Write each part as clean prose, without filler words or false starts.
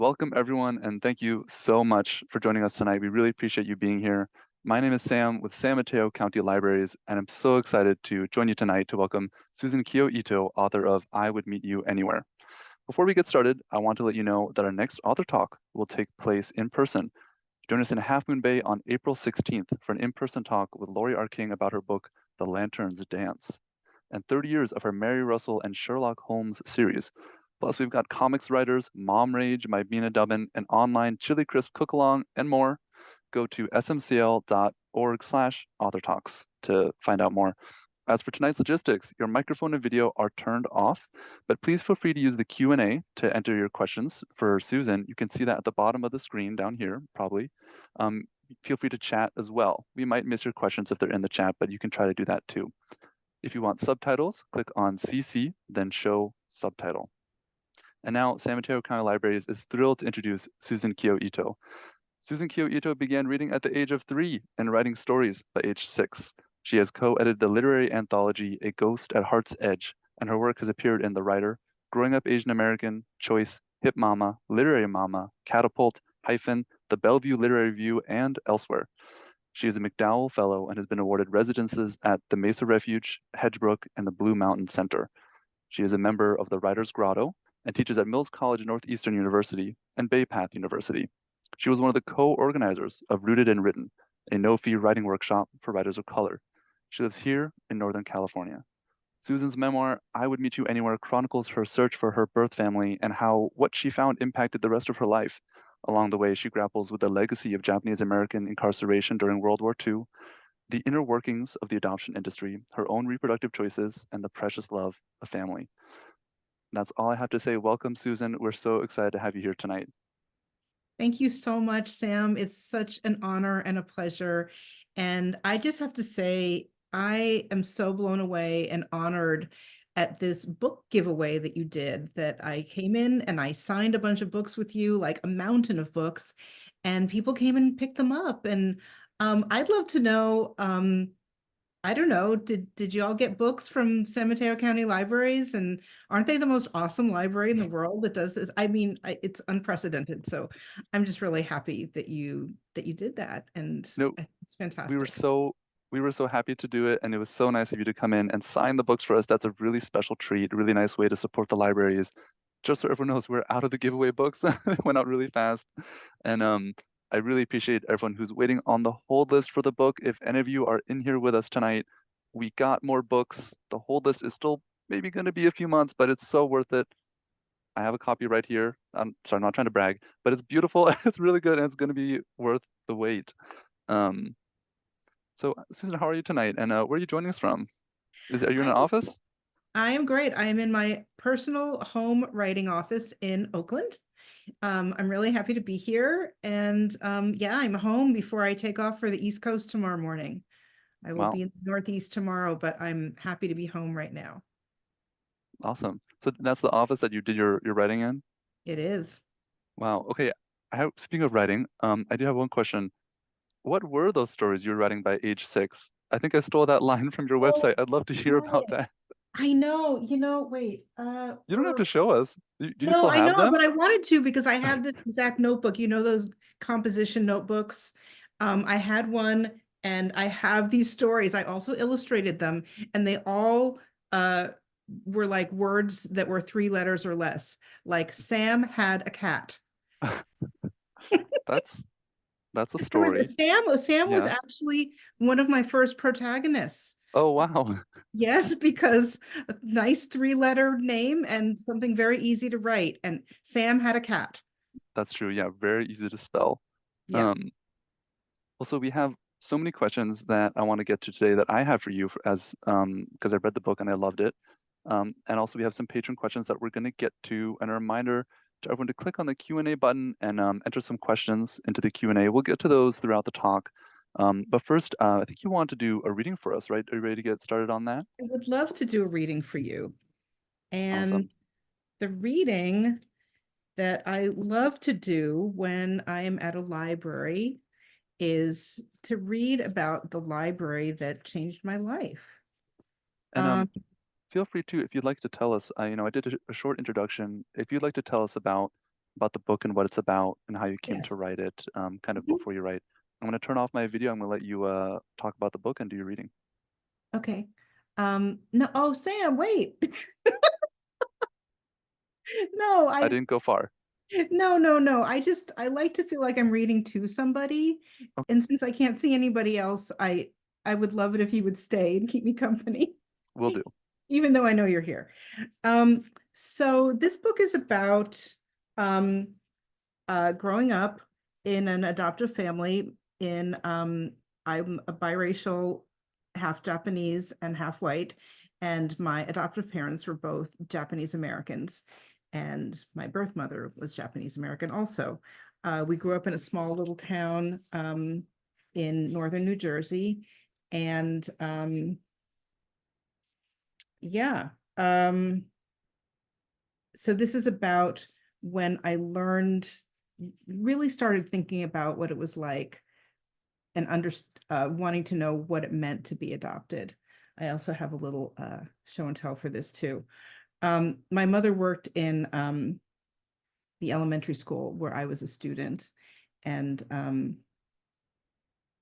Welcome, everyone, and thank you so much for joining us tonight. We really appreciate you being here. My name is Sam with San Mateo County Libraries, and I'm so excited to join you tonight to welcome Susan Kiyo Ito, author of I Would Meet You Anywhere. Before we get started, I want to let you know that our next author talk will take place in person. Join us in Half Moon Bay on April 16th for an in-person talk with Laurie R. King about her book, The Lanterns Dance, and 30 years of her Mary Russell and Sherlock Holmes series. Plus, we've got comics writers, Mom Rage, My Bina Dubbin, an online Chili Crisp cook-along, and more. Go to smcl.org/authortalks to find out more. As for tonight's logistics, your microphone and video are turned off, but please feel free to use the Q&A to enter your questions for Susan. You can see that at the bottom of the screen down here, probably. Feel free to chat as well. We might miss your questions if they're in the chat, but you can try to do that too. If you want subtitles, click on CC, then show subtitle. And now San Mateo County Libraries is thrilled to introduce Susan Kiyo Ito. Susan Kiyo Ito began reading at the age of 3 and writing stories by age 6. She has co-edited the literary anthology A Ghost at Heart's Edge, and her work has appeared in The Writer, Growing Up Asian American, Choice, Hip Mama, Literary Mama, Catapult, Hyphen, The Bellevue Literary Review, and elsewhere. She is a McDowell Fellow and has been awarded residences at the Mesa Refuge, Hedgebrook, and the Blue Mountain Center. She is a member of the Writers' Grotto and teaches at Mills College Northeastern University and Bay Path University. She was one of the co-organizers of Rooted and Written, a no-fee writing workshop for writers of color. She lives here in Northern California. Susan's memoir, I Would Meet You Anywhere, chronicles her search for her birth family and how what she found impacted the rest of her life. Along the way, she grapples with the legacy of Japanese American incarceration during World War II, the inner workings of the adoption industry, her own reproductive choices, and the precious love of family. That's all I have to say. Welcome, Susan. We're so excited to have you here tonight. Thank you so much, Sam. It's such an honor and a pleasure. And I just have to say, I am so blown away and honored at this book giveaway that you did, that I came in and I signed a bunch of books with you, like a mountain of books, and people came and picked them up. And I'd love to know, I don't know, did you all get books from San Mateo County Libraries? And aren't they the most awesome library in the world that does this? I mean, it's unprecedented. So I'm just really happy that you did that, and No, it's we were fantastic. so we were so happy to do it, and it was so nice of you to come in and sign the books for us. That's a really special treat, a really nice way to support the libraries. Just so everyone knows, we're out of the giveaway books. It went out really fast. And I really appreciate everyone who's waiting on the hold list for the book. If any of you are in here with us tonight, we got more books. The hold list is still maybe going to be a few months, but it's so worth it. I have a copy right here. I'm sorry, I'm not trying to brag, but it's beautiful. It's really good, and it's going to be worth the wait. Um, so, Susan, how are you tonight? And where are you joining us from? Are you in I an office? I am great. I am in my personal home writing office in Oakland. I'm really happy to be here, and yeah, I'm home before I take off for the East Coast tomorrow morning. I will Wow, be in the Northeast tomorrow, but I'm happy to be home right now. awesome. So that's the office that you did your writing in? It is. Wow. Okay. Speaking of writing, I do have one question. What were those stories you were writing by age 6? I think I stole that line from your Oh, website. I'd love to hear about yes. that. I know, wait, You don't have to show us. Do you no, still I have know, them? but I wanted to because I have this exact notebook, those composition notebooks. I had one and I have these stories. I also illustrated them, and they all uh were like words that were 3 letters or less. Like Sam had a cat. That's that's a There was a story. Sam was Yes. actually one of my first protagonists. Oh, wow. Yes, because a nice 3 letter name and something very easy to write. And Sam had a cat. That's true. Yeah, very easy to spell. Yeah. Um, Also, we have so many questions that I want to get to today that I have for you as because I read the book and I loved it. And also we have some patron questions that we're going to get to, and a reminder to everyone to click on the Q&A button and enter some questions into the Q&A. We'll get to those throughout the talk. But first, I think you want to do a reading for us, right? Are you ready to get started on that? I would love to do a reading for you. And Awesome. the reading that I love to do when I am at a library is to read about the library that changed my life. And Um, feel free to, if you'd like to tell us, I did a short introduction. If you'd like to tell us about about the book and what it's about and how you came to Yes. write it, kind of Mhm. before you write. I'm going to turn off my video. I'm going to let you talk about the book and do your reading. Okay. No, oh, Sam, wait. No, I didn't go far. no. I like to feel like I'm reading to somebody. Okay, And since I can't see anybody else, I would love it if you would stay and keep me company, will do. even though I know you're here. Um, so this book is about um growing up in an adoptive family in I'm a biracial, half Japanese and half white, and my adoptive parents were both Japanese Americans, and my birth mother was Japanese American also. We grew up in a small little town in northern New Jersey, and yeah, um, so this is about when I learned, really started thinking about what it was like and wanting to know what it meant to be adopted. I also have a little show and tell for this too. My mother worked in the elementary school where I was a student. And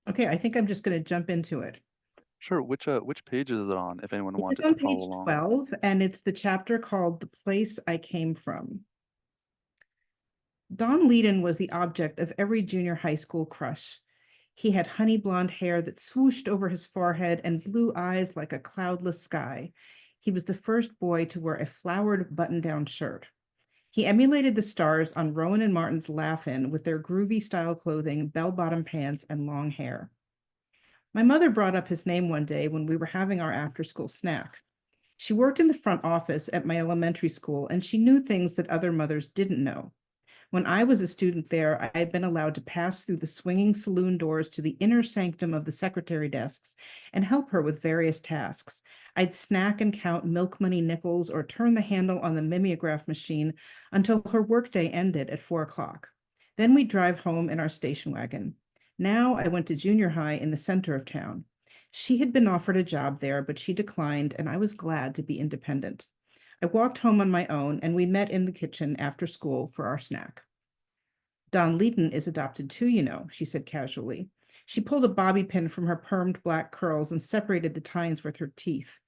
okay, I think I'm just going to jump into it. Sure. Which page is it on if anyone It is wanted to on follow page along? 12, and it's the chapter called The Place I Came From. Don Leedon was the object of every junior high school crush. He had honey blonde hair that swooshed over his forehead and blue eyes like a cloudless sky. He was the first boy to wear a flowered button-down shirt. He emulated the stars on Rowan and Martin's Laugh-In with their groovy style clothing, bell-bottom pants, and long hair. My mother brought up his name one day when we were having our after-school snack. She worked in the front office at my elementary school, and she knew things that other mothers didn't know. When I was a student there, I had been allowed to pass through the swinging saloon doors to the inner sanctum of the secretary desks and help her with various tasks. I'd snack and count milk money nickels or turn the handle on the mimeograph machine until her workday ended at 4 o'clock. Then we'd drive home in our station wagon. Now I went to junior high in the center of town. She had been offered a job there, but she declined, and I was glad to be independent. I walked home on my own, and we met in the kitchen after school for our snack. Don Leedon is adopted too, you know, she said casually. She pulled a bobby pin from her permed black curls and separated the tines with her teeth.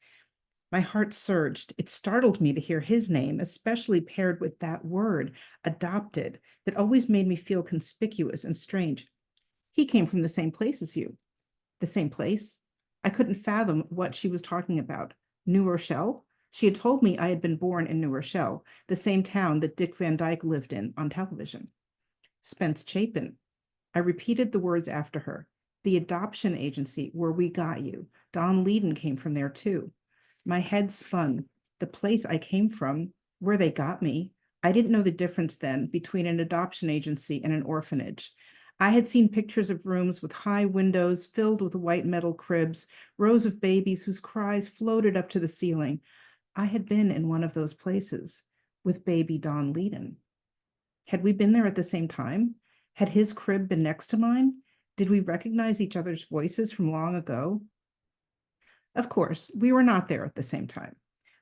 My heart surged. It startled me to hear his name, especially paired with that word, adopted, that always made me feel conspicuous and strange. He came from the same place as you. The same place? I couldn't fathom what she was talking about. New Rochelle? She had told me I had been born in New Rochelle, the same town that Dick Van Dyke lived in on television. Spence Chapin. I repeated the words after her. The adoption agency where we got you. Don Leedon came from there too. My head spun. The place I came from, where they got me. I didn't know the difference then between an adoption agency and an orphanage. I had seen pictures of rooms with high windows filled with white metal cribs, rows of babies whose cries floated up to the ceiling. I had been in one of those places with baby Don Leedon. Had we been there at the same time? Had his crib been next to mine? Did we recognize each other's voices from long ago? Of course, we were not there at the same time,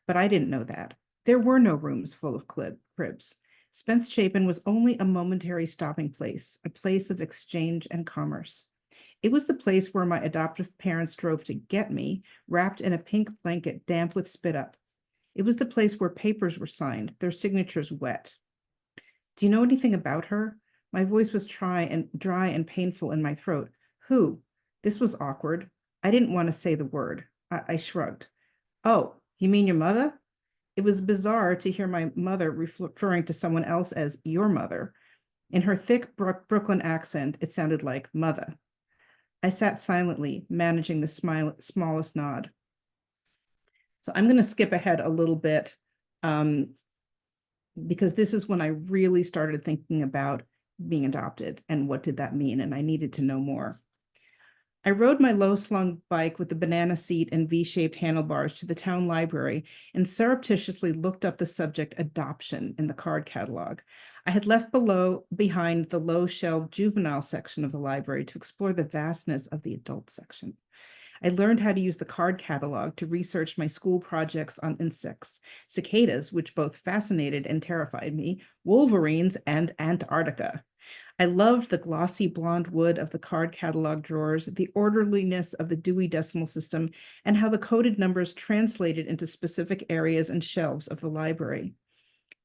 but I didn't know that. There were no rooms full of cribs. Spence Chapin was only a momentary stopping place, a place of exchange and commerce. It was the place where my adoptive parents drove to get me, wrapped in a pink blanket damp with spit up. It was the place where papers were signed, their signatures wet. Do you know anything about her? My voice was dry and painful in my throat. Who? This was awkward. I didn't want to say the word. I shrugged. Oh, you mean your mother? It was bizarre to hear my mother referring to someone else as your mother. In her thick Brooklyn accent, it sounded like mother. I sat silently, managing the smallest nod. So I'm going to skip ahead a little bit um, because this is when I really started thinking about being adopted and what did that mean, and I needed to know more. I rode my low-slung bike with the banana seat and V-shaped handlebars to the town library and surreptitiously looked up the subject adoption in the card catalog. I had left behind the low-shelved juvenile section of the library to explore the vastness of the adult section. I learned how to use the card catalog to research my school projects on insects, cicadas, which both fascinated and terrified me, wolverines, and Antarctica. I loved the glossy blonde wood of the card catalog drawers, the orderliness of the Dewey Decimal System, and how the coded numbers translated into specific areas and shelves of the library.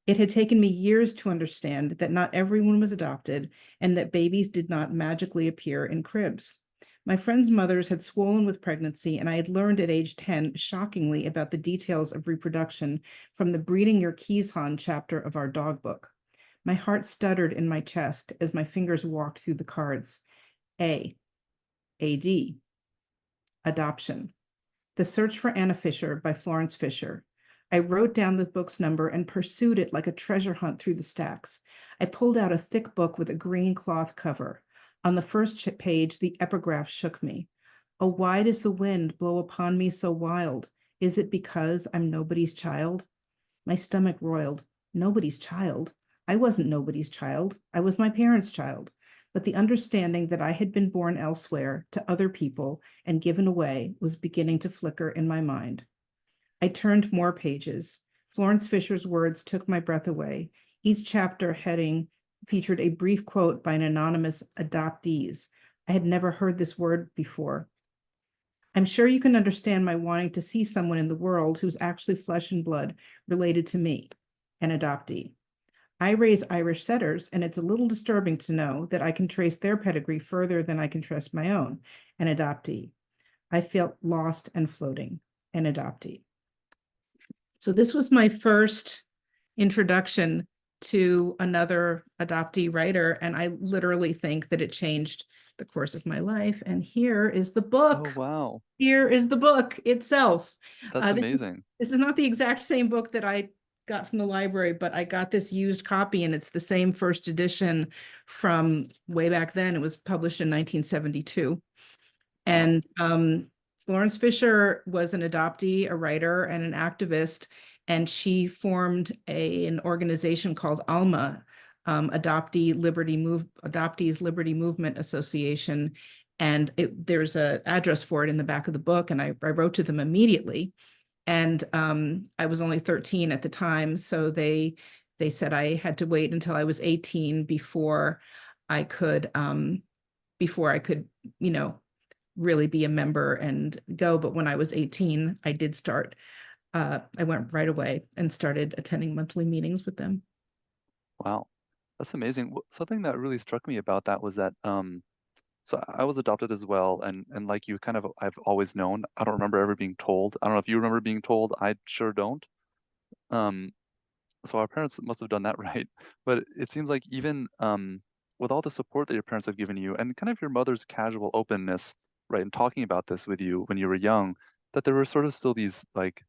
It had taken me years to understand that not everyone was adopted and that babies did not magically appear in cribs. My friends' mothers had swollen with pregnancy, and I had learned at age 10, shockingly, about the details of reproduction from the Breeding Your Keeshond chapter of our dog book. My heart stuttered in my chest as my fingers walked through the cards. AD, adoption. The Search for Anna Fisher by Florence Fisher. I wrote down the book's number and pursued it like a treasure hunt through the stacks. I pulled out a thick book with a green cloth cover. On the first page, the epigraph shook me. Oh, why does the wind blow upon me so wild? Is it because I'm nobody's child? My stomach roiled. Nobody's child? I wasn't nobody's child. I was my parents' child. But the understanding that I had been born elsewhere to other people and given away was beginning to flicker in my mind. I turned more pages. Florence Fisher's words took my breath away. Each chapter heading featured a brief quote by an anonymous adoptees. I had never heard this word before. I'm sure you can understand my wanting to see someone in the world who's actually flesh and blood related to me, an adoptee. I raise Irish setters, and it's a little disturbing to know that I can trace their pedigree further than I can trace my own, an adoptee. I felt lost and floating, an adoptee. So this was my first introduction to another adoptee writer, and I literally think that it changed the course of my life. And here is the Oh, book. wow. Here is the book itself. That's amazing. This is not the exact same book that I got from the library, but I got this used copy, and it's the same first edition from way back then. It was published in 1972. Wow. And Florence Fisher was an adoptee, a writer, and an activist, and she formed an organization called ALMA, Adoptees Liberty Movement Association. And there's an address for it in the back of the book, and I wrote to them immediately. And I was only 13 at the time, so they said I had to wait until I was 18 before I could, you know, really be a member and go. But when I was 18, I did start. I went right away and started attending monthly meetings with them. Wow. That's amazing. Something that really struck me about that was that so I was adopted as well, and like you kind of I've always known. I don't remember ever being told. I don't know if you remember being told. I sure don't. Um so our parents must have done that right. But it seems like even with all the support that your parents have given you and kind of your mother's casual openness, right, and talking about this with you when you were young, that there were sort of still these like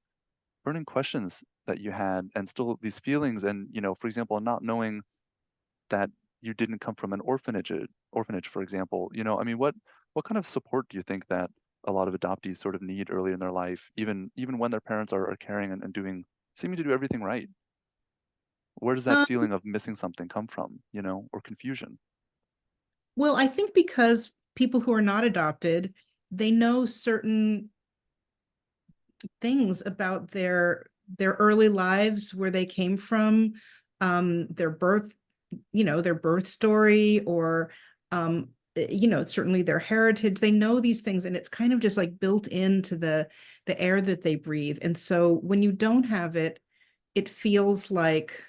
burning questions that you had and still these feelings and, for example, not knowing that you didn't come from an orphanage, for example. I mean, what kind of support do you think that a lot of adoptees sort of need early in their life, even when their parents are caring and doing seeming to do everything right? Where does that Um, feeling of missing something come from, or confusion? well, I think because people who are not adopted, they know certain things about their early lives, where they came from, their birth, their birth story, or certainly their heritage. They know these things, and it's kind of just like built into the air that they breathe. And so when you don't have it, it feels like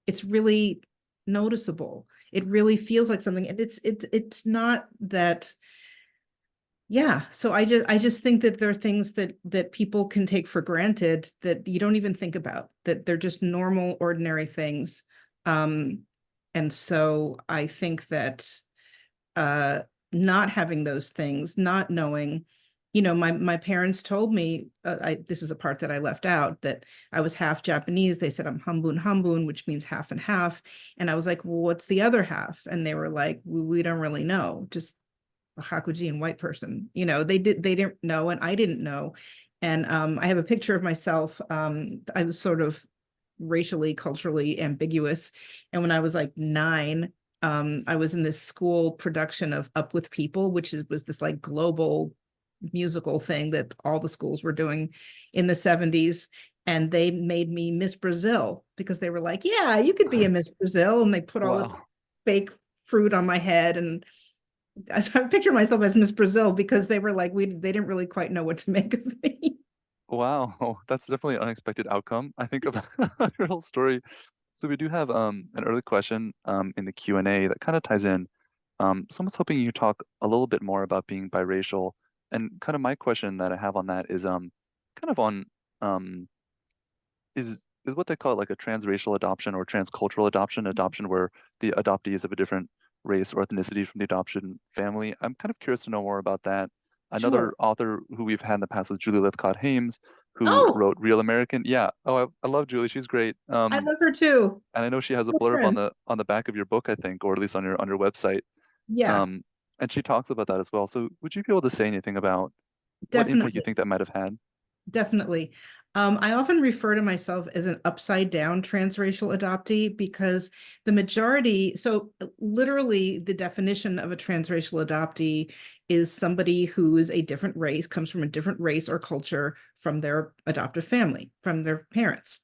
it's really noticeable. It really feels like something, and it's not that. Yeah, so I just think that there are things that people can take for granted that you don't even think about, that they're just normal, ordinary things. And so I think that uh not having those things, not knowing, my parents told me, this is a part that I left out, that I was half Japanese. They said I'm hambun hambun, which means half and half. And I was like, well, what's the other half? And they were like, we don't really know, just a Hakujian white person. They didn't know, and I didn't know. And I have a picture of myself. I was sort of racially, culturally ambiguous. And when I was like 9, I was in this school production of Up with People, which was this like global musical thing that all the schools were doing in the 70s. And they made me Miss Brazil because they were like, yeah, you could be a Miss Brazil. And they put all this Wow. fake fruit on my head. And I picture myself as Miss Brazil because they were like, they didn't really quite know what to make of me. Wow. That's definitely an unexpected outcome, I think, of your whole story. So we do have an early question in the Q&A that kind of ties in. Someone's hoping you talk a little bit more about being biracial. And kind of my question that I have on that is kind of on um, is what they call like a transracial adoption or transcultural adoption where the adoptee is of a different race or ethnicity from the adoption family. I'm kind of curious to know more about that. Another Sure. author who we've had in the past was Julie Lithcott-Hames, who Oh, wrote Real American. Yeah. Oh, I love Julie. She's great. I love her too. And I know she has a We're blurb friends. on the back of your book, I think, or at least on your website. Yeah, Um, and she talks about that as well. So would you be able to say anything about what impact you definitely. think that might have had? Definitely. I often refer to myself as an upside down transracial adoptee because the majority, so literally the definition of a transracial adoptee is somebody who is a different race, comes from a different race or culture from their adoptive family, from their parents.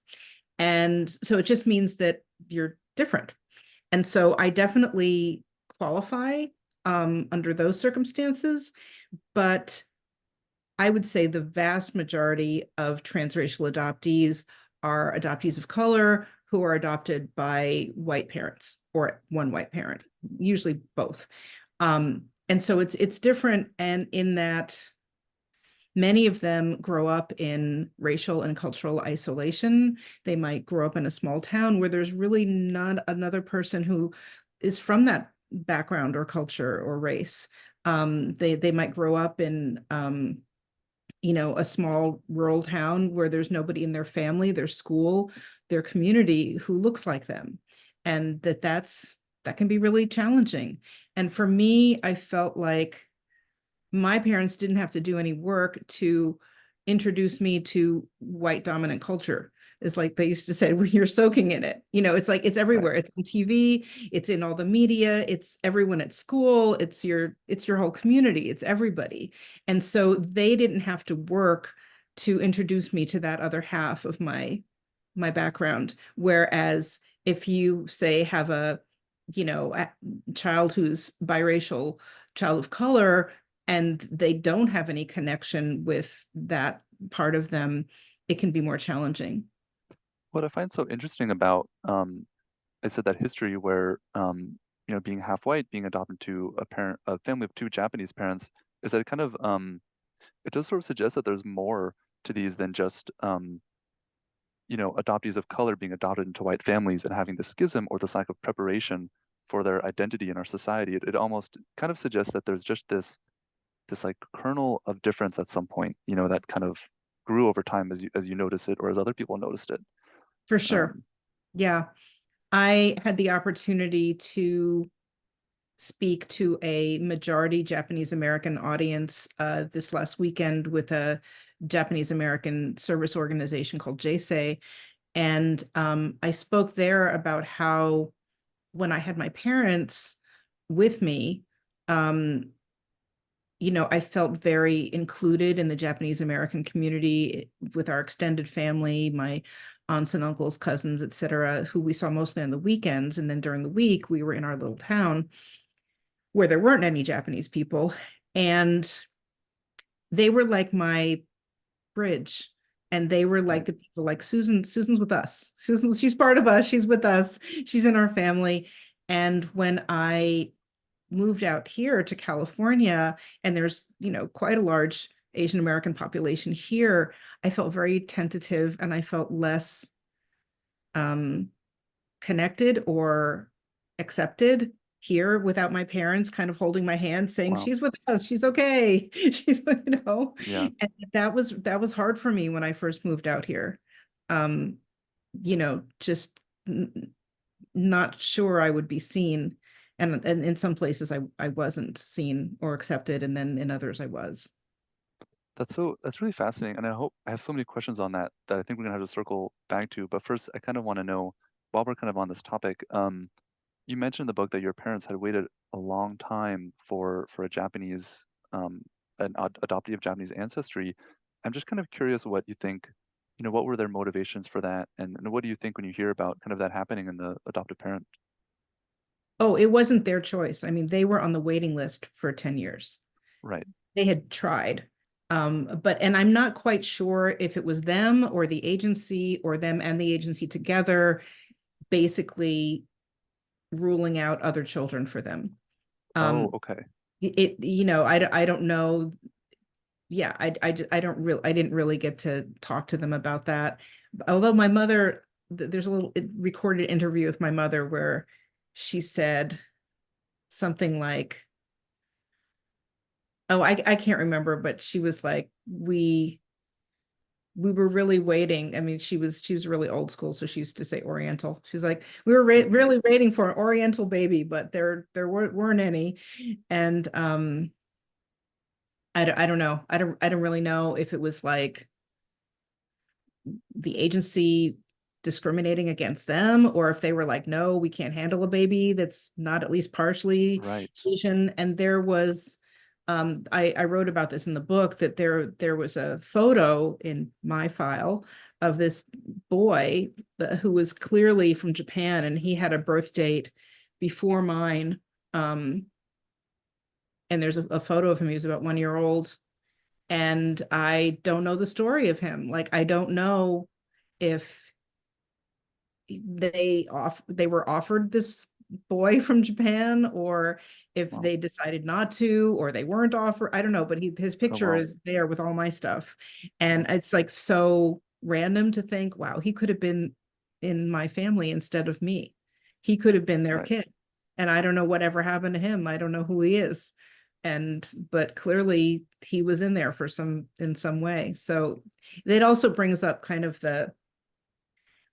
And so it just means that you're different. And so I definitely qualify under those circumstances, but I would say the vast majority of transracial adoptees are adoptees of color who are adopted by white parents or one white parent, usually both. And so it's different, and in that many of them grow up in racial and cultural isolation. They might grow up in a small town where there's really not another person who is from that background or culture or race. They might grow up in a small rural town where there's nobody in their family, their school, their community who looks like them. And that can be really challenging. And for me, I felt like my parents didn't have to do any work to introduce me to white dominant culture. It's like they used to say, well, you're soaking in it. It's like it's Right. everywhere. It's on TV, it's in all the media, it's everyone at school, it's your whole community, it's everybody. And so they didn't have to work to introduce me to that other half of my background. Whereas if you say have a child who's biracial, child of color, and they don't have any connection with that part of them, it can be more challenging. What I find so interesting about I said that history where being half white, being adopted to a family of two Japanese parents, is that it kind of it does sort of suggest that there's more to these than just adoptees of color being adopted into white families and having the schism or this lack of preparation for their identity in our society. It almost kind of suggests that there's just this like kernel of difference at some point, that kind of grew over time as you notice it or as other people noticed it. For sure. Um, Yeah. I had the opportunity to speak to a majority Japanese American audience this last weekend with a Japanese American service organization called JSEI. And I spoke there about how when I had my parents with me, um, I felt very included in the Japanese American community with our extended family, my aunts and uncles, cousins, et cetera, who we saw mostly on the weekends. And then during the week, we were in our little town where there weren't any Japanese people. And they were like my bridge. And they were like right. the people like Susan's with us. She's part of us. She's with us. She's in our family. And when I moved out here to California, and there's, quite a large Asian American population here, I felt very tentative and I felt less um, connected or accepted here without my parents kind of holding my hand saying Wow. she's with us, she's okay. Yeah. And that was hard for me when I first moved out here. um just not sure I would be seen. And in some places I wasn't seen or accepted, and then in others I was. That's really fascinating. And I have so many questions on that I think we're gonna have to circle back to. But first, I kind of want to know, while we're kind of on this topic, you mentioned in the book that your parents had waited a long time for a Japanese um, an adoptee of Japanese ancestry. I'm just kind of curious what you think, what were their motivations for that? And what do you think when you hear about kind of that happening in the adoptive parent? Oh, it wasn't their choice. I mean, they were on the waiting list for 10 years. Right. They had tried. And I'm not quite sure if it was them or the agency or them and the agency together basically ruling out other children for them. Oh, Um, okay. I don't know. Yeah, I don't really, I didn't really get to talk to them about that. Although my mother, there's a little recorded interview with my mother where she said something like, oh, I can't remember, but she was like, we were really waiting. I mean, she was really old school, so she used to say Oriental. She's like, we were really waiting for an Oriental baby, but there weren't any. And I don't know. I don't really know if it was like the agency discriminating against them, or if they were like, no, we can't handle a baby that's not at least partially Right. Asian. And there was, I wrote about this in the book, that there was a photo in my file of this boy who was clearly from Japan, and he had a birth date before mine. And there's a photo of him. He was about 1 year old, and I don't know the story of him. Like, I don't know if they were offered this boy from Japan, or if Wow. they decided not to, or they weren't offered. I don't know, but his Oh, picture wow. is there with all my stuff. And Wow. it's like so random to think, wow, he could have been in my family instead of me. He could have been their Right. kid. And I don't know whatever happened to him. I don't know who he is. But clearly he was in there in some way. So it also brings up kind of the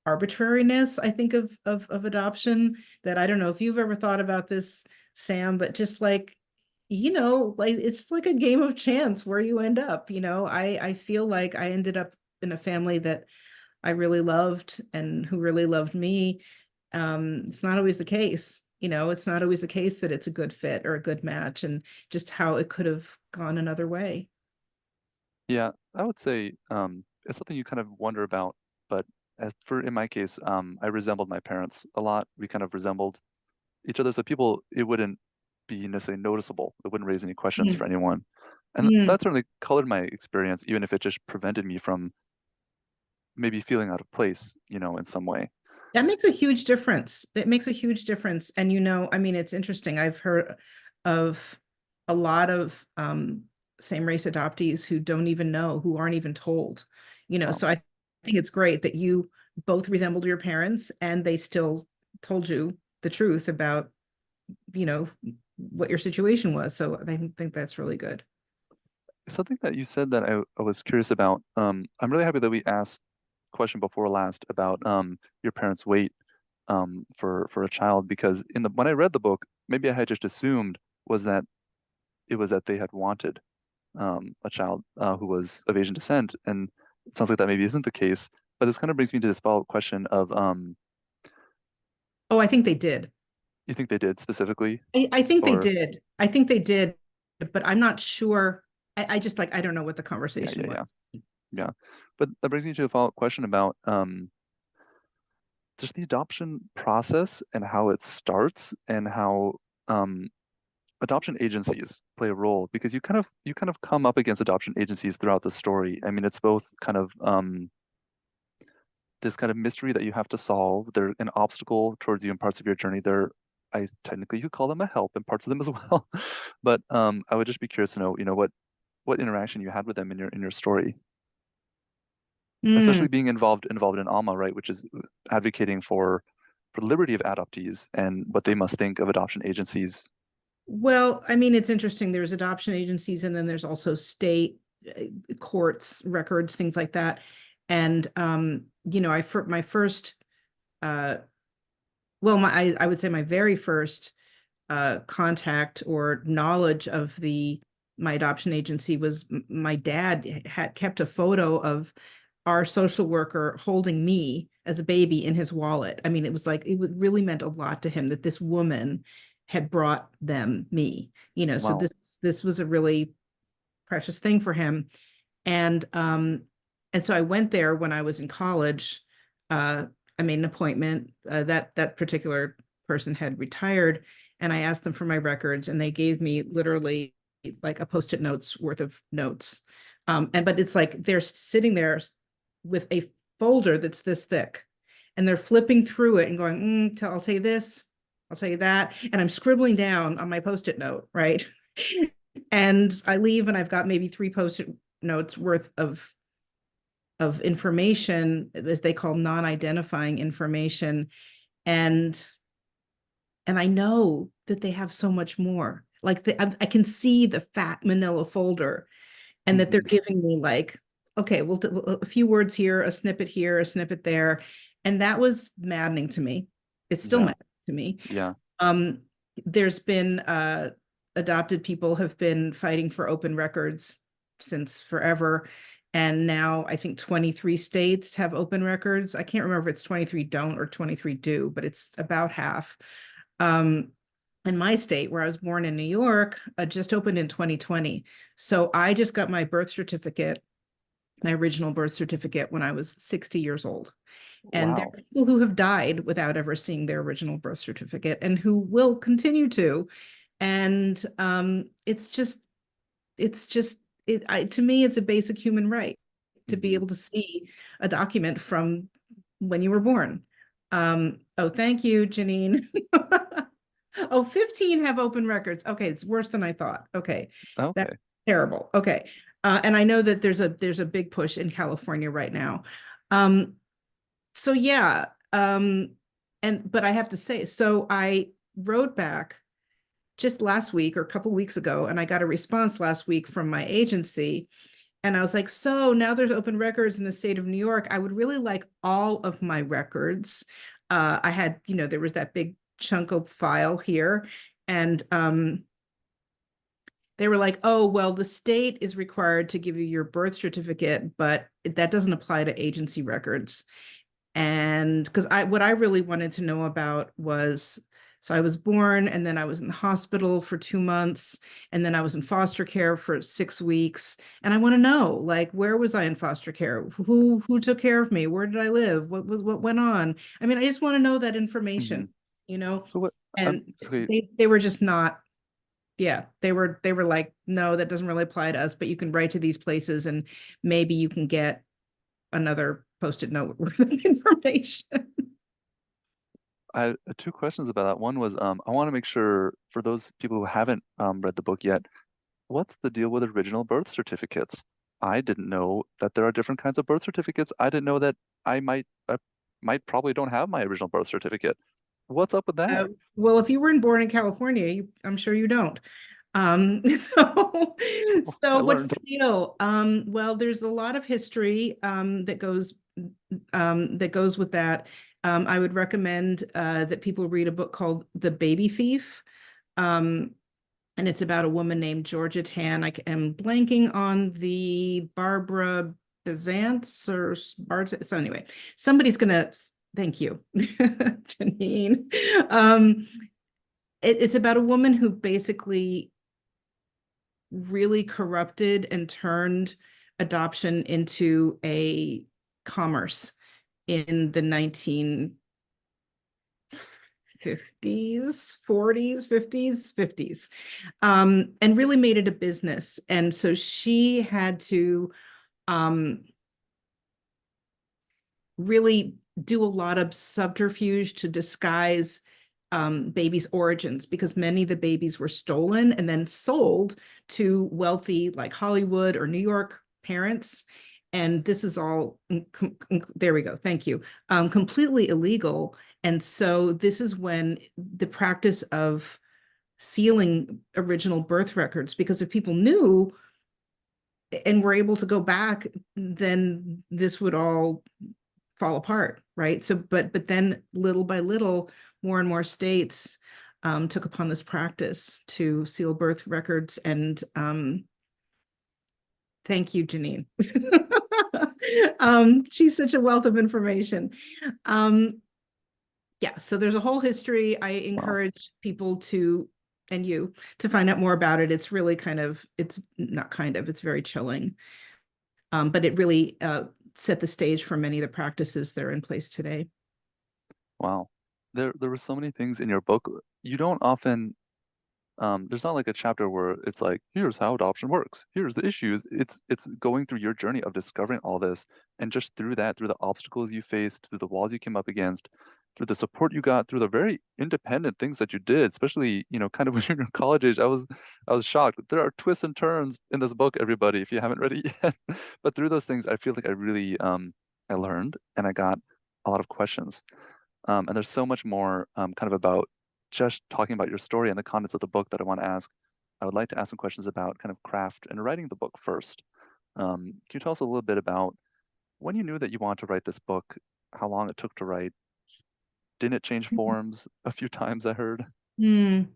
arbitrariness, I think, of adoption, that I don't know if you've ever thought about this, Sam, but just like, like it's like a game of chance where you end up. I feel like I ended up in a family that I really loved and who really loved me. It's not always the case. It's not always the case that it's a good fit or a good match, and just how it could have gone another way. Yeah, I would say it's something you kind of wonder about, but in my case, I resembled my parents a lot. We kind of resembled each other, so it wouldn't be necessarily noticeable. It wouldn't raise any questions Mm. for anyone. And Mm. that certainly colored my experience, even if it just prevented me from maybe feeling out of place, in some way. That makes a huge difference. It makes a huge difference. And I mean, it's interesting. I've heard of a lot of same race adoptees who don't even know, who aren't even told. Wow. So I think it's great that you both resembled your parents and they still told you the truth about, you know, what your situation was. So I think that's really good. Something that you said that I was curious about. I'm really happy that we asked question before last about your parents' weight for a child, because when I read the book, maybe I had just assumed was that it was that they had wanted a child who was of Asian descent, and it sounds like that maybe isn't the case. But this kind of brings me to this follow-up question of Oh, I think they did. you think they did specifically, I think they or did. I think they did, but I'm not sure. I just like, I don't know what the yeah, conversation yeah, yeah, was. yeah. But that brings me to a follow-up question about just the adoption process and how it starts and how um, adoption agencies play a role, because you kind of come up against adoption agencies throughout the story. I mean, it's both kind of this kind of mystery that you have to solve. They're an obstacle towards you in parts of your journey. I technically you could call them a help in parts of them as well. But I would just be curious to know, what interaction you had with them in your story, Mm. especially being involved in ALMA, right, which is advocating for the liberty of adoptees and what they must think of adoption agencies. Well, I mean, it's interesting. There's adoption agencies, and then there's also state courts, records, things like that. And my first, uh, well, I would say my very first contact or knowledge of my adoption agency was my dad had kept a photo of our social worker holding me as a baby in his wallet. I mean, it was like, really meant a lot to him that this woman had brought me. So Wow. this was a really precious thing for him. And so I went there when I was in college. I made an appointment. That particular person had retired, and I asked them for my records, and they gave me literally like a post-it notes worth of notes. But it's like they're sitting there with a folder that's this thick, and they're flipping through it and going, I'll tell you this, I'll tell you that, and I'm scribbling down on my post-it note, right? And I leave, and I've got maybe 3 post-it notes worth of information, as they call non-identifying information, and I know that they have so much more. Like I can see the fat manila folder, and that they're Hmm. giving me like, okay, well, a few words here, a snippet there, and that was maddening to me. It's still Yeah. maddening to me. Yeah. Um, there's been adopted people have been fighting for open records since forever. And now I think 23 states have open records. I can't remember if it's 23 don't or 23 do, but it's about half. Um, in my state, where I was born in New York, just opened in 2020. So I just got my birth certificate, my original birth certificate, when I was 60 years old. And there Wow. are people who have died without ever seeing their original birth certificate and who will continue to. And to me, it's a basic human right to be Hmm. able to see a document from when you were born. Oh, thank you, Janine. Oh, 15 have open records. Okay, it's worse than I thought. Okay, that's Okay. terrible. Okay. And I know that there's a big push in California right now. Um, so yeah, but I have to say, so I wrote back just last week or a couple weeks ago, and I got a response last week from my agency. And I was like, so now there's open records in the state of New York. I would really like all of my records. I had, there was that big chunk of file here. And they were like, oh, well, the state is required to give you your birth certificate, but that doesn't apply to agency records. And because what I really wanted to know about was, so I was born, and then I was in the hospital for 2 months, and then I was in foster care for 6 weeks. And I want to know, like, where was I in foster care? Who took care of me? Where did I live? What went on? I mean, I just want to know that Hmm. information, you know? So what? And So, they were just not, yeah, they were like, no, that doesn't really apply to us, but you can write to these places and maybe you can get another post-it note worth of information. I had 2 questions about that. One was, I want to make sure for those people who haven't read the book yet, what's the deal with original birth certificates? I didn't know that there are different kinds of birth certificates. I didn't know that I might probably don't have my original birth certificate. What's up with that? Well, if you weren't born in California, I'm sure you don't. So, I what's learned. the deal? Well, there's a lot of history that goes with that. I would recommend that people read a book called The Baby Thief. Um, and it's about a woman named Georgia Tan. I am blanking on the Barbara Bizantz or so anyway, somebody's gonna thank you, Janine. Um, it's about a woman who basically really corrupted and turned adoption into a commerce in the 1950s, 40s, 50s, 50s, and really made it a business. And so she had to really do a lot of subterfuge to disguise babies' origins, because many of the babies were stolen and then sold to wealthy, like Hollywood or New York parents. And this is all, there we go, thank you, completely illegal. And so this is when the practice of sealing original birth records, because if people knew and were able to go back, then this would all fall apart, right? So, but then little by little, more and more states took upon this practice to seal birth records. And thank you, Janine. She's such a wealth of information. Yeah, so there's a whole history. I Wow. encourage people to and you to find out more about it. It's really kind of, it's not kind of, it's very chilling. But it really set the stage for many of the practices that are in place today. Wow. There were so many things in your book. You don't often there's not like a chapter where it's like, here's how adoption works, here's the issues. It's going through your journey of discovering all this, and just through that, through the obstacles you faced, through the walls you came up against, through the support you got, through the very independent things that you did, especially, kind of when you're in college age. I was shocked. There are twists and turns in this book, everybody, if you haven't read it yet. But through those things, I feel like I really I learned, and I got a lot of questions. And there's so much more kind of about just talking about your story and the contents of the book that I want to ask. I would like to ask some questions about kind of craft and writing the book first. Can you tell us a little bit about when you knew that you wanted to write this book, how long it took to write? Didn't it change forms a few times, I heard? Mm.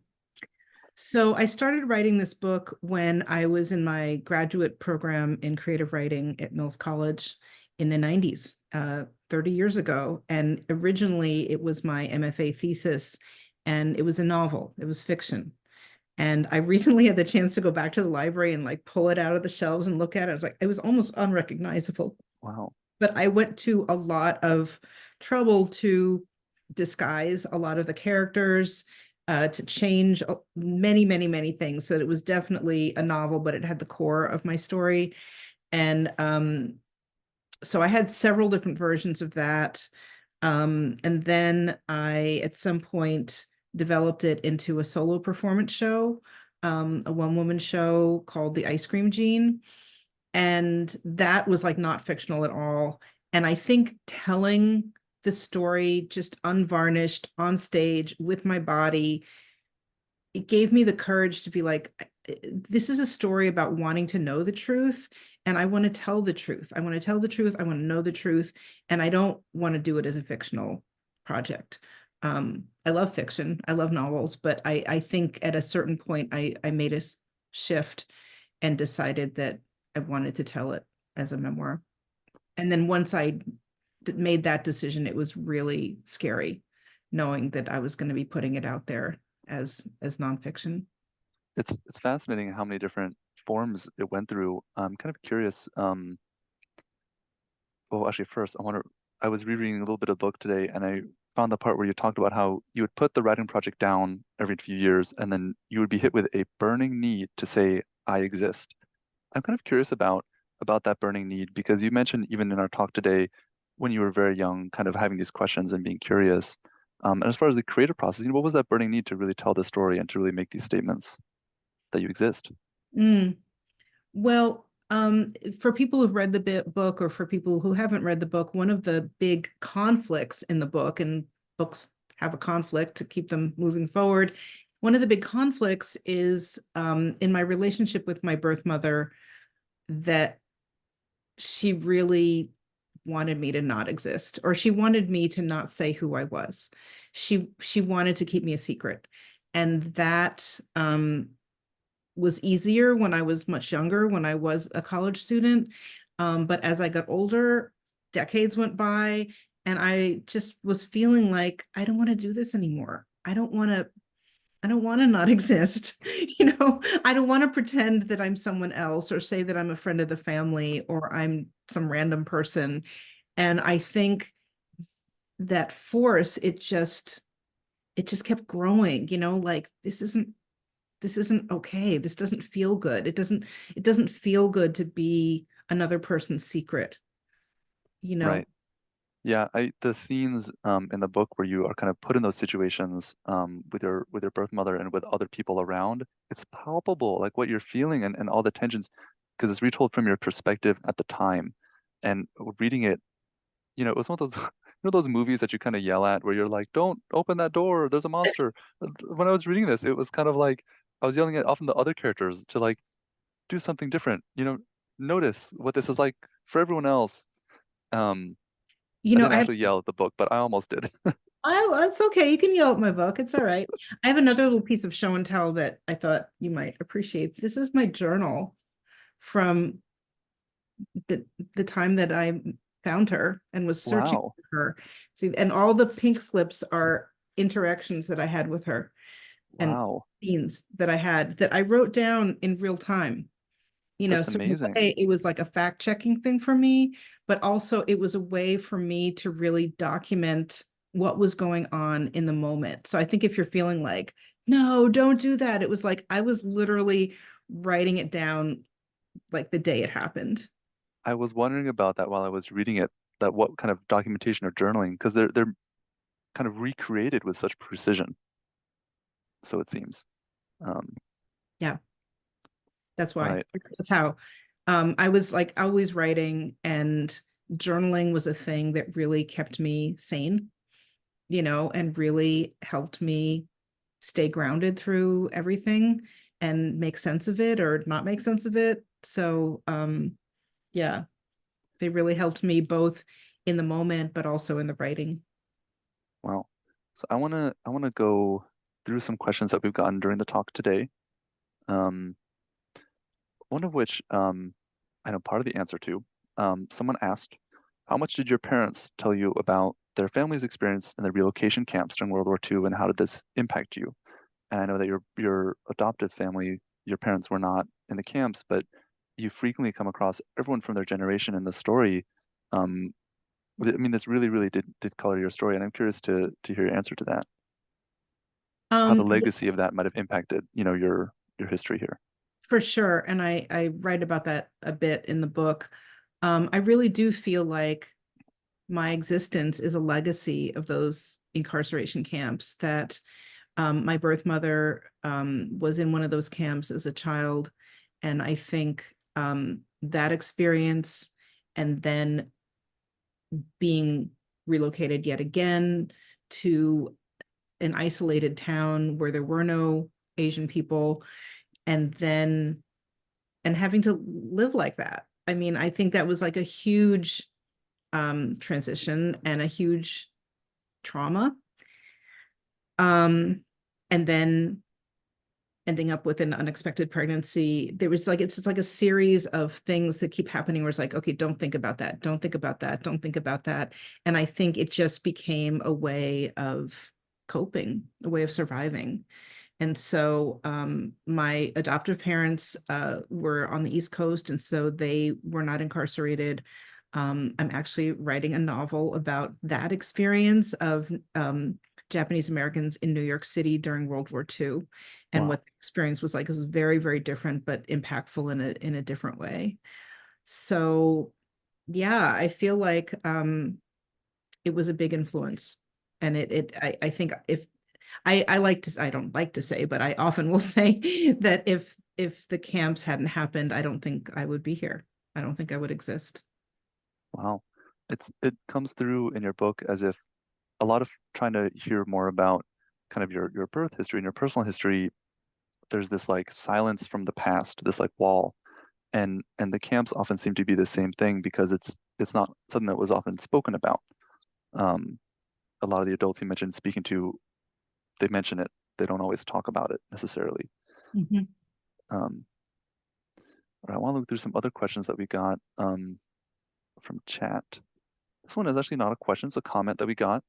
So I started writing this book when I was in my graduate program in creative writing at Mills College in the 90s, 30 years ago. And originally it was my MFA thesis, and it was a novel, it was fiction. And I recently had the chance to go back to the library and like pull it out of the shelves and look at it. I was like, it was almost unrecognizable. Wow. But I went to a lot of trouble to disguise a lot of the characters, to change many, many, many things. So it was definitely a novel, but it had the core of my story. And so I had several different versions of that. And then I, at some point, developed it into a solo performance show, a one-woman show called The Ice Cream Gene. And that was like not fictional at all. And I think telling the story just unvarnished on stage with my body, it gave me the courage to be like, this is a story about wanting to know the truth. And I want to tell the truth. I want to tell the truth. I want to know the truth. And I don't want to do it as a fictional project. I love fiction. I love novels, but I think at a certain point, I made a shift and decided that I wanted to tell it as a memoir. And then once I made that decision, it was really scary knowing that I was going to be putting it out there as nonfiction. It's fascinating how many different forms it went through. I'm kind of curious. Well, actually, first, I was rereading a little bit of the book today, and I found the part where you talked about how you would put the writing project down every few years, and then you would be hit with a burning need to say, I exist. I'm kind of curious about that burning need, because you mentioned even in our talk today, when you were very young, kind of having these questions and being curious. And as far as the creative process, what was that burning need to really tell the story and to really make these statements that you exist? Mm. Well, for people who've read the book, or for people who haven't read the book, one of the big conflicts in the book, and books have a conflict to keep them moving forward. One of the big conflicts is in my relationship with my birth mother, that she really wanted me to not exist, or she wanted me to not say who I was. She wanted to keep me a secret. And that was easier when I was much younger, when I was a college student. But as I got older, decades went by, and I just was feeling like I don't want to do this anymore. I don't want to not exist. I don't want to pretend that I'm someone else, or say that I'm a friend of the family, or I'm some random person. And I think that force, it just kept growing, like this isn't okay. This doesn't feel good. It doesn't feel good to be another person's secret, you know? Right. Yeah, the scenes in the book where you are kind of put in those situations with your birth mother and with other people around, it's palpable, like what you're feeling, and all the tensions, because it's retold from your perspective at the time. And reading it, it was one of those those movies that you kind of yell at where you're like, don't open that door, there's a monster. When I was reading this, it was kind of like I was yelling at often the other characters to like do something different, notice what this is like for everyone else. Um, You I know, didn't I have, actually yell at the book, but I almost did. it's okay. You can yell at my book. It's all right. I have another little piece of show and tell that I thought you might appreciate. This is my journal from the the time that I found her and was searching Wow. for her. See, and all the pink slips are interactions that I had with her. And Wow. scenes that I had that I wrote down in real time. That's So in a amazing. way, it was like a fact checking thing for me, but also it was a way for me to really document what was going on in the moment. So I think if you're feeling like, no, don't do that, it was like I was literally writing it down like the day it happened. I was wondering about that while I was reading it, that what kind of documentation or journaling, because they're kind of recreated with such precision, so it seems. Um, Yeah, that's all why. right. That's how I was like always writing, and journaling was a thing that really kept me sane, and really helped me stay grounded through everything and make sense of it or not make sense of it. So, yeah, they really helped me both in the moment, but also in the writing. Well, so I wanna go through some questions that we've gotten during the talk today. Um, one of which I know part of the answer to. Someone asked, how much did your parents tell you about their family's experience in the relocation camps during World War II, and how did this impact you? And I know that your adoptive family, your parents were not in the camps, but you frequently come across everyone from their generation in the story. Um, I mean, this really, really did color your story, and I'm curious to hear your answer to that. How the Um, legacy of that might have impacted, your history here. for sure. And I write about that a bit in the book. I really do feel like my existence is a legacy of those incarceration camps that my birth mother was in one of those camps as a child. And I think that experience and then being relocated yet again to an isolated town where there were no Asian people, and then and having to live like that. I mean, I think that was like a huge transition and a huge trauma. Um, and then ending up with an unexpected pregnancy. There was like, it's just like a series of things that keep happening where it's like, okay, don't think about that. Don't think about that. Don't think about that. And I think it just became a way of coping, a way of surviving. And so my adoptive parents were on the East Coast, and so they were not incarcerated. I'm actually writing a novel about that experience of Japanese Americans in New York City during World War II, and Wow. what the experience was like. It was very, very different, but impactful in a different way. So yeah, I feel like it was a big influence. And I think if I like to, I don't like to say, but I often will say that if the camps hadn't happened, I don't think I would be here. I don't think I would exist. Wow. It comes through in your book as if a lot of trying to hear more about kind of your birth history and your personal history, there's this like silence from the past, this like wall. And the camps often seem to be the same thing because it's not something that was often spoken about. Um, a lot of the adults you mentioned speaking to, they mention it. They don't always talk about it necessarily. Mhm. Um, but I want to look through some other questions that we got from chat. This one is actually not a question, it's a comment that we got.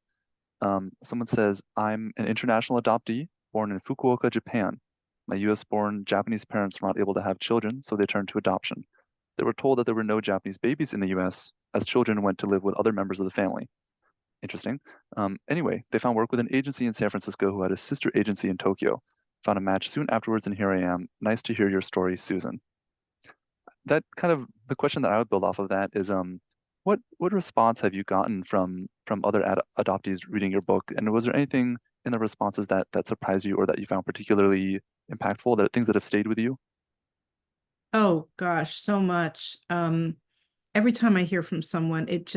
Someone says, I'm an international adoptee born in Fukuoka, Japan. My US-born Japanese parents were not able to have children, so they turned to adoption. They were told that there were no Japanese babies in the US as children went to live with other members of the family. Interesting. Anyway, they found work with an agency in San Francisco who had a sister agency in Tokyo. Found a match soon afterwards, and here I am. Nice to hear your story, Susan. That kind of the question that I would build off of that is, what response have you gotten from other adoptees reading your book? And was there anything in the responses that surprised you or that you found particularly impactful, that things that have stayed with you? Oh gosh, so much. Every time I hear from someone, it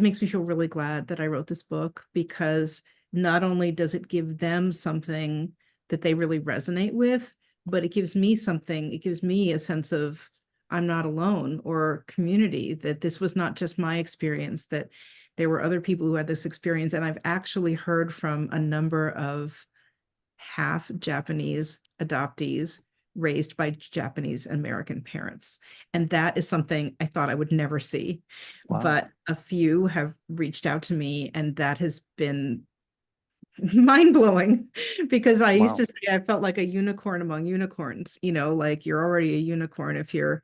makes me feel really glad that I wrote this book, because not only does it give them something that they really resonate with, but it gives me something, it gives me a sense of I'm not alone, or community, that this was not just my experience, that there were other people who had this experience. And I've actually heard from a number of half Japanese adoptees raised by Japanese American parents. And that is something I thought I would never see. Wow. But a few have reached out to me, and that has been mind-blowing because I used Wow. to say I felt like a unicorn among unicorns, like you're already a unicorn if you're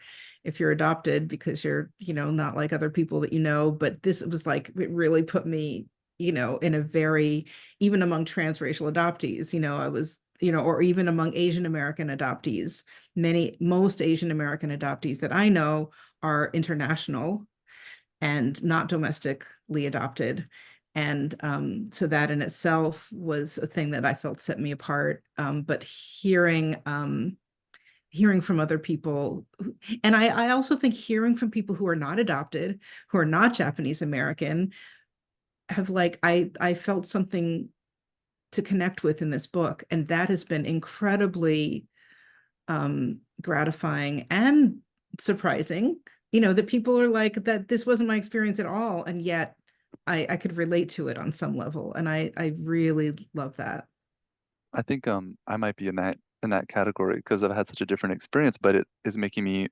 adopted because you're, not like other people that but this was like it really put me, in a very even among transracial adoptees, I was, or even among Asian American adoptees, most Asian American adoptees that I know are international and not domestically adopted. And so that in itself was a thing that I felt set me apart. But hearing from other people, and I also think hearing from people who are not adopted, who are not Japanese American, have like I felt something to connect with in this book, and that has been incredibly gratifying and surprising, that people are like that this wasn't my experience at all, and yet I could relate to it on some level, and I really love that. I think I might be in that category because I've had such a different experience, but it is making me,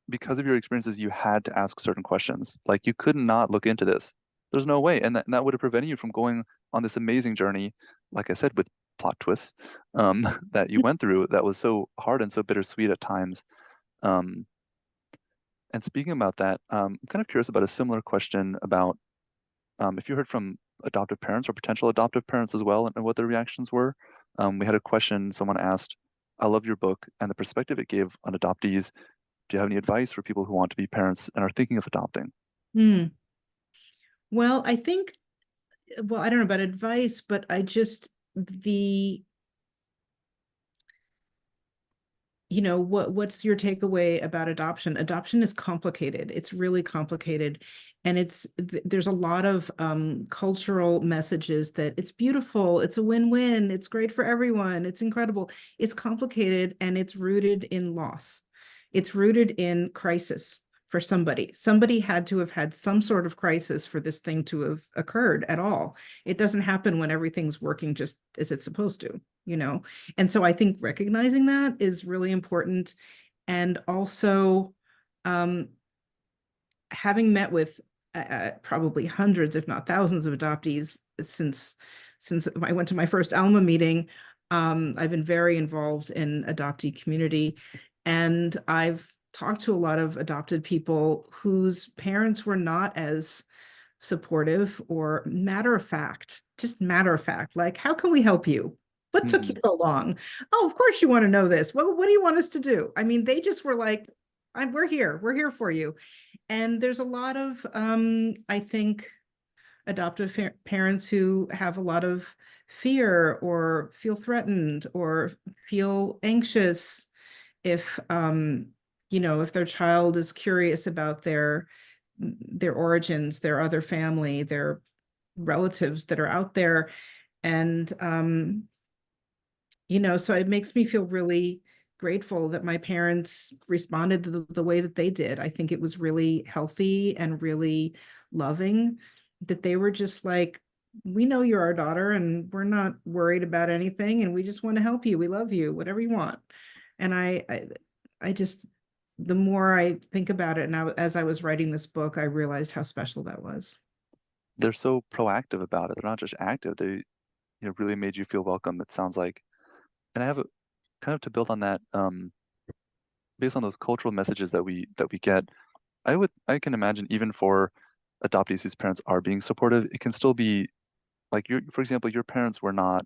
because of your experiences, you had to ask certain questions. Like you could not look into this. There's no way. And that would have prevented you from going on this amazing journey, like I said, with plot twists that you went through that was so hard and so bittersweet at times. Um, and speaking about that, I'm kind of curious about a similar question about if you heard from adoptive parents or potential adoptive parents as well and what their reactions were. We had a question, someone asked, I love your book and the perspective it gave on adoptees. Do you have any advice for people who want to be parents and are thinking of adopting? Hmm. Well, I think, well, I don't know about advice, but I just the what's your takeaway about adoption? Adoption is complicated. It's really complicated. And there's a lot of cultural messages that it's beautiful, it's a win-win, it's great for everyone, it's incredible. It's complicated and it's rooted in loss. It's rooted in crisis for somebody. Somebody had to have had some sort of crisis for this thing to have occurred at all. It doesn't happen when everything's working just as it's supposed to, you know? And so I think recognizing that is really important. And also um, having met with probably hundreds, if not thousands of adoptees since I went to my first Alma meeting, I've been very involved in adoptee community. And I've talked to a lot of adopted people whose parents were not as supportive or just matter of fact, like, how can we help you? What took you Hmm. so long? Oh, of course you want to know this. Well, what do you want us to do? I mean, they just were like, we're here for you. And there's a lot of, I think, adoptive parents who have a lot of fear or feel threatened or feel anxious if, if their child is curious about their origins, their other family, their relatives that are out there. And, so it makes me feel really grateful that my parents responded the way that they did. I think it was really healthy and really loving that they were just like, we know you're our daughter and we're not worried about anything and we just want to help you. We love you, whatever you want. And I just, the more I think about it, and as I was writing this book, I realized how special that was. They're so proactive about it. They're not just active. They, really made you feel welcome, it sounds like. And I have a kind of to build on that, based on those cultural messages that we get, I can imagine even for adoptees whose parents are being supportive, it can still be like for example, your parents were not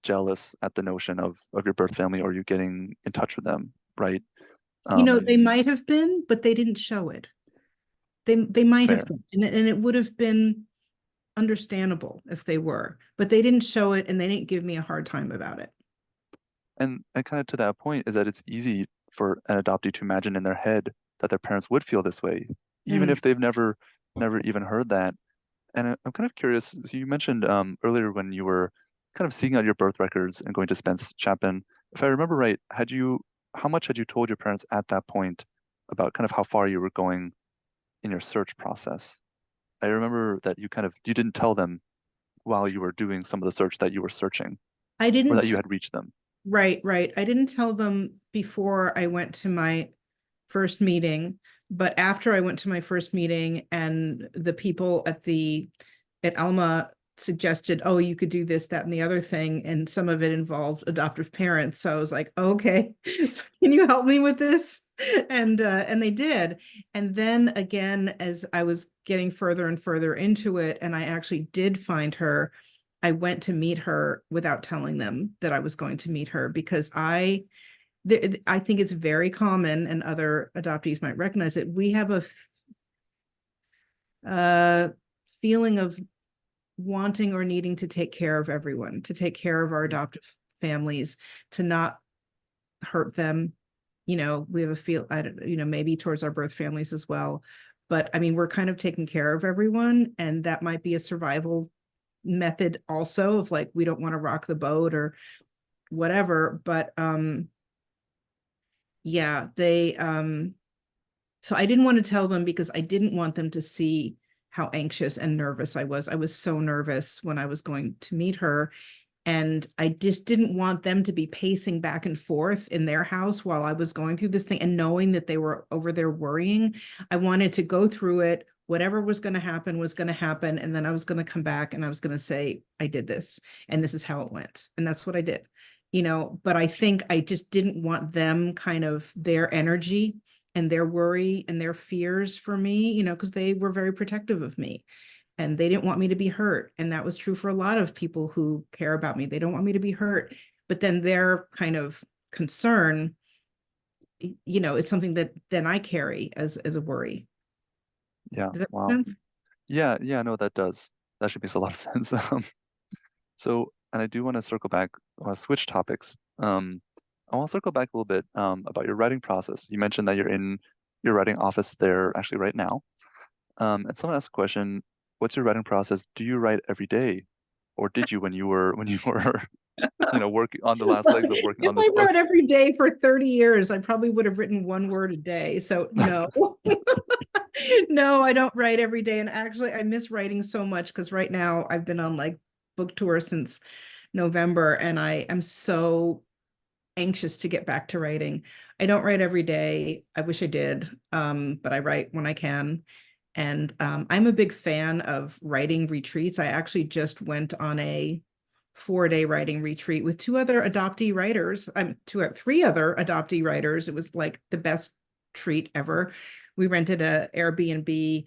jealous at the notion of your birth family or you getting in touch with them, right? They might have been, but they didn't show it. They might have Fair. been, and it would have been understandable if they were, but they didn't show it and they didn't give me a hard time about it. And kind of to that point is that it's easy for an adoptee to imagine in their head that their parents would feel this way, even Mm. if they've never even heard that. And I'm kind of curious. So you mentioned earlier when you were kind of seeking out your birth records and going to Spence Chapin. If I remember right, how much had you told your parents at that point about kind of how far you were going in your search process? I remember that you didn't tell them while you were doing some of the search that you were searching I or that didn't, you had reached them. right, right. I didn't tell them before I went to my first meeting, but after I went to my first meeting and the people at Alma suggested, oh, you could do this, that, and the other thing, and some of it involved adoptive parents. So I was like, okay, so can you help me with this? And they did. And then again, as I was getting further and further into it, and I actually did find her, I went to meet her without telling them that I was going to meet her, because I think it's very common, and other adoptees might recognize it. We have a feeling of wanting or needing to take care of everyone, to take care of our adoptive families, to not hurt them. You know, we have a feel, I don't, you know, maybe towards our birth families as well. But I mean, we're kind of taking care of everyone, and that might be a survival method also, of like, we don't want to rock the boat or whatever. But yeah, they so I didn't want to tell them, because I didn't want them to see how anxious and nervous I was. I was so nervous when I was going to meet her. And I just didn't want them to be pacing back and forth in their house while I was going through this thing, and knowing that they were over there worrying. I wanted to go through it. Whatever was going to happen was going to happen. And then I was going to come back and I was going to say, I did this, and this is how it went. And that's what I did, you know. But I think I just didn't want them, kind of their energy and their worry and their fears for me, you know, because they were very protective of me, and they didn't want me to be hurt. And that was true for a lot of people who care about me. They don't want me to be hurt. But then their kind of concern, you know, is something that then I carry as a worry. Yeah. Does that make Wow. sense? Yeah. Yeah. No, that does. That actually makes a lot of sense. So, and I do want to circle back, switch topics. I want to circle back a little bit about your writing process. You mentioned that you're in your writing office there actually right now. And someone asked a question, what's your writing process? Do you write every day? Or did you when you were, working on the last legs of working If on this I book? wrote every day for 30 years, I probably would have written one word a day. So no. No, I don't write every day. And actually, I miss writing so much, because right now I've been on like book tour since November, and I am so anxious to get back to writing. I don't write every day. I wish I did, but I write when I can. And I'm a big fan of writing retreats. I actually just went on a 4-day writing retreat with two other adoptee writers. Three other adoptee writers. It was like the best treat ever. We rented a Airbnb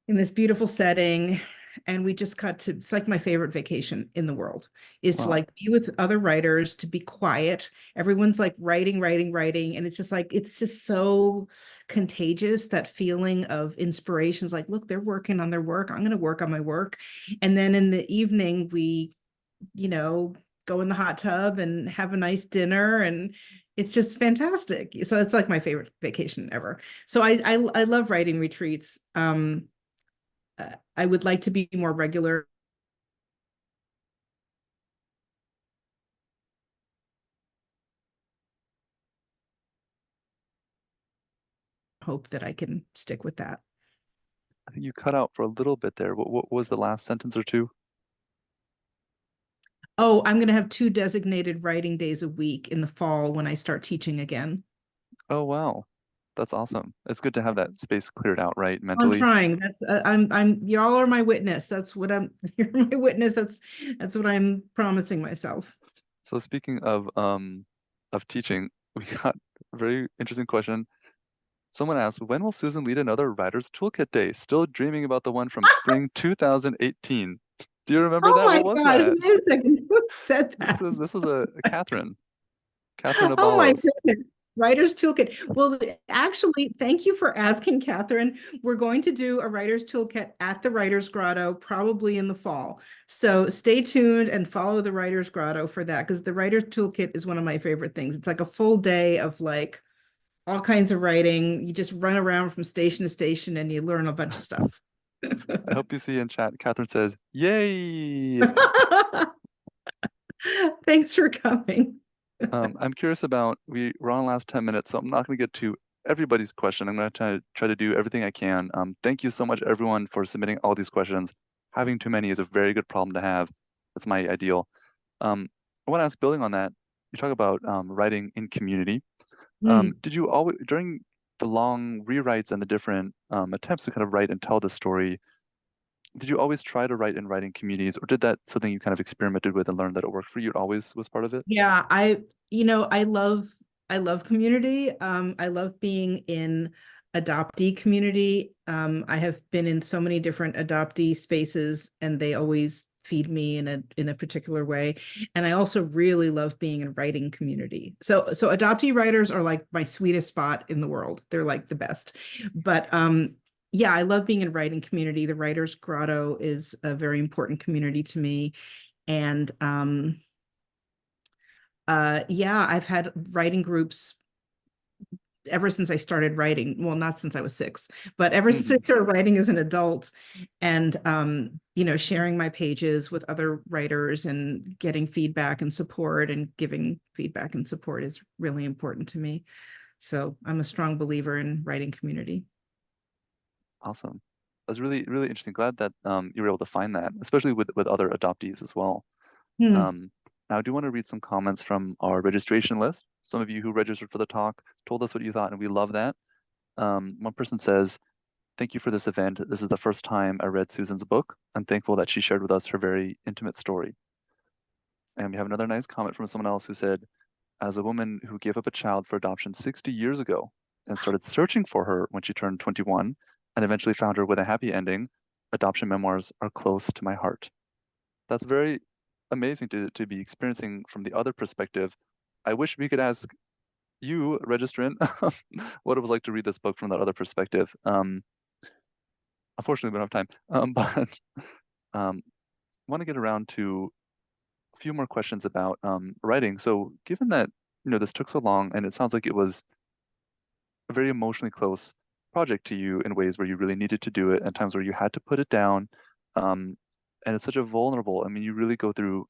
in this beautiful setting, and we just got to, it's like my favorite vacation in the world, is to Wow. like be with other writers, to be quiet. Everyone's like writing, and it's just like, it's just so contagious, that feeling of inspirations, like, look, they're working on their work, I'm going to work on my work. And then in the evening, we, you know, go in the hot tub and have a nice dinner, and it's just fantastic. So it's like my favorite vacation ever. So I love writing retreats. I would like to be more regular. Hope that I can stick with that. I think you cut out for a little bit there. What was the last sentence or two? Oh, I'm going to have 2 designated writing days a week in the fall when I start teaching again. Oh, wow. That's awesome. It's good to have that space cleared out, right, I'm mentally. trying. That's y'all are my witness. That's what I'm, you're my witness. That's what I'm promising myself. So speaking of teaching, we got a very interesting question. Someone asked, when will Susan lead another Writer's Toolkit Day? Still dreaming about the one from spring 2018. Do you remember Oh that? my What was God. that? Wait a second. Who said This that? was this was a Catherine, Catherine Oh my Abalos. goodness. Writer's Toolkit. Well, actually, thank you for asking, Catherine. We're going to do a Writer's Toolkit at the Writer's Grotto, probably in the fall. So stay tuned and follow the Writer's Grotto for that, because the Writer's Toolkit is one of my favorite things. It's like a full day of like all kinds of writing. You just run around from station to station and you learn a bunch of stuff. I hope you see in chat. Catherine says, "Yay!" Thanks for coming. I'm curious about we're on the last 10 minutes, so I'm not going to get to everybody's question. I'm going to try to do everything I can. Thank you so much, everyone, for submitting all these questions. Having too many is a very good problem to have. That's my ideal. I want to ask, building on that, you talk about writing in community. Mm. Did you always, during the long rewrites and the different attempts to kind of write and tell the story, did you always try to write in writing communities, or did that something you kind of experimented with and learned that it worked for you? It always was part of it? Yeah, I love community. I love being in adoptee community. I have been in so many different adoptee spaces and they always feed me in a particular way. And I also really love being in writing community. So adoptee writers are like my sweetest spot in the world. They're like the best. But yeah, I love being in writing community. The Writers Grotto is a very important community to me. And yeah, I've had writing groups ever since I started writing. Well, not since I was 6, but ever since I Hmm. started writing as an adult, and sharing my pages with other writers and getting feedback and support and giving feedback and support is really important to me. So I'm a strong believer in writing community. Awesome. That's really, really interesting. Glad that you were able to find that, especially with other adoptees as well. Hmm. Um, Now, I do want to read some comments from our registration list. Some of you who registered for the talk told us what you thought, and we love that. One person says, "Thank you for this event. This is the first time I read Susan's book. I'm thankful that she shared with us her very intimate story." And we have another nice comment from someone else who said, "As a woman who gave up a child for adoption 60 years ago and started searching for her when she turned 21 and eventually found her with a happy ending, adoption memoirs are close to my heart." That's very amazing to be experiencing from the other perspective. I wish we could ask you, registrant, what it was like to read this book from that other perspective. Unfortunately, we don't have time. But um, want to get around to a few more questions about writing. So, given that this took so long, and it sounds like it was a very emotionally close project to you in ways where you really needed to do it, and times where you had to put it down, um, and it's such a vulnerable. I mean, you really go through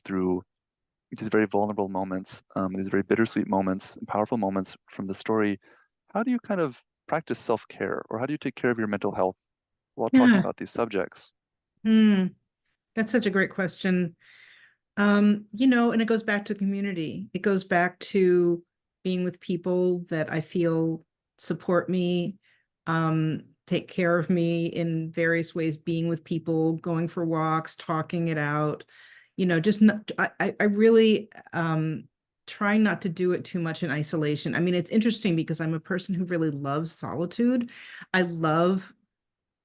these very vulnerable moments, these very bittersweet moments, and powerful moments from the story. How do you kind of practice self-care, or how do you take care of your mental health while talking Yeah. about these subjects? Hmm. That's such a great question. And it goes back to community. It goes back to being with people that I feel support me, take care of me in various ways, being with people, going for walks, talking it out, just not, I really try not to do it too much in isolation. I mean, it's interesting because I'm a person who really loves solitude. I love